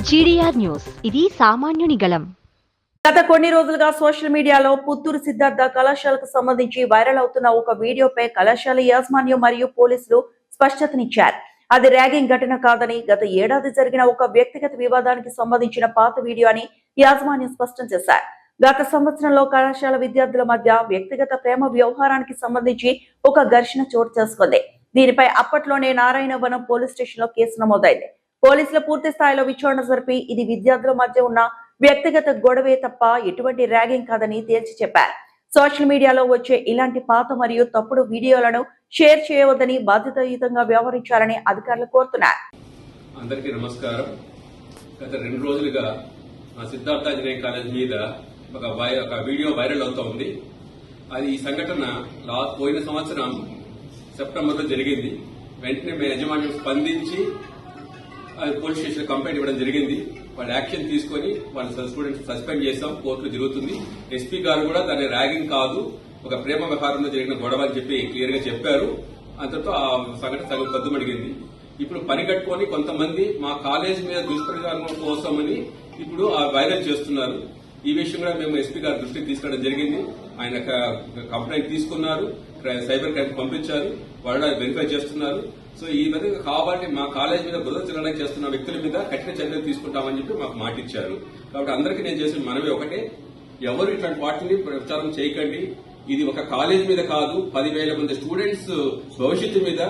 GDR news, ఇది సామాన్యుని గళం. గత కొన్ని రోజులుగా సోషల్ మీడియాలో పుత్తూరు సిద్ధార్థ కళాశాలకు సంబంధించి వైరల్ అవుతున్న ఒక వీడియోపై కళాశాల యాజమాన్యం మరియు పోలీసులు స్పష్టతనిచ్చారు. అది ర్యాగింగ్ ఘటన కాదని, గత ఏడాది జరిగిన ఒక వ్యక్తిగత వివాదానికి సంబంధించిన పాత వీడియో అని యాజమాన్యం స్పష్టం చేశారు. గత సంవత్సరంలో కళాశాల విద్యార్థుల మధ్య వ్యక్తిగత ప్రేమ వ్యవహారానికి సంబంధించి ఒక ఘర్షణ చోటు చేసుకుంది. దీనిపై అప్పట్లోనే నారాయణవనం పోలీస్ స్టేషన్ లో కేసు నమోదైంది. పోలీసులు పూర్తి స్థాయిలో విచారణ జరిపి ఇది విద్యార్థుల మధ్య ఉన్న వ్యక్తిగత గొడవే తప్ప ఎటువంటి ర్యాగింగ్ కాదని తేల్చి చెప్పారు. సోషల్ మీడియాలో వచ్చే ఇలాంటి పాత మరియు తప్పుడు వీడియోలను షేర్ చేయవద్దని, బాధ్యతాయుతంగా వ్యవహరించాలని అధికారులు కోరుతున్నారు. అందరికీ నమస్కారం. గత 2 రోజులుగా సిద్ధార్థ ఇంజనీరింగ్ కాలేజ్ మీద ఒక వీడియో వైరల్ అవుతోంది. అది ఈ సంఘటన పోయిన సంవత్సరం సెప్టెంబర్లో జరిగింది. వెంటనే మేము యాజమాన్యం స్పందించి పోలీస్ స్టేషన్ కంప్లైంట్ ఇవ్వడం జరిగింది. వాళ్ళు యాక్షన్ తీసుకుని వాళ్ళ స్టూడెంట్స్ సస్పెండ్ చేస్తాం, కోర్టులో జరుగుతుంది. ఎస్పీ గారు కూడా దాన్ని ర్యాగింగ్ కాదు, ఒక ప్రేమ వ్యవహారంలో జరిగిన గొడవ అని చెప్పి క్లియర్ గా చెప్పారు. అంతతో ఆ సంఘటన సగం సద్దుమడిగింది. ఇప్పుడు పని కట్టుకుని కొంతమంది మా కాలేజ్ మీద దుష్ప్రచారం కోసమని ఇప్పుడు వైరల్ చేస్తున్నారు. ఈ విషయం కూడా మేము ఎస్పీ గారి దృష్టికి తీసుకురావడం జరిగింది. ఆయన కంప్లైంట్ తీసుకున్నారు, సైబర్ క్రైమ్ పంపించారు, వాళ్ళు వెరిఫై చేస్తున్నారు. సో ఈ విధంగా కాబట్టి మా కాలేజ్ మీద బురద చల్లడానికి చేస్తున్న వ్యక్తుల మీద కఠిన చర్యలు తీసుకుంటామని చెప్పి మాకు మాట ఇచ్చారు. కాబట్టి అందరికీ నేను చేసిన మనవి ఒకటే, ఎవరు ఇట్లాంటి వాటిని ప్రచారం చేయకండి. ఇది ఒక కాలేజ్ మీద కాదు, 10,000 మంది స్టూడెంట్స్ భవిష్యత్తు మీద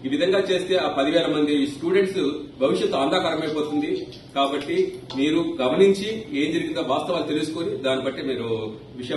ఈ విధంగా చేస్తే ఆ 10,000 మంది స్టూడెంట్స్ భవిష్యత్తు అంధకారమైపోతుంది. కాబట్టి మీరు గమనించి ఏం జరిగిందో వాస్తవాలు తెలుసుకుని దాన్ని బట్టి మీరు విషయం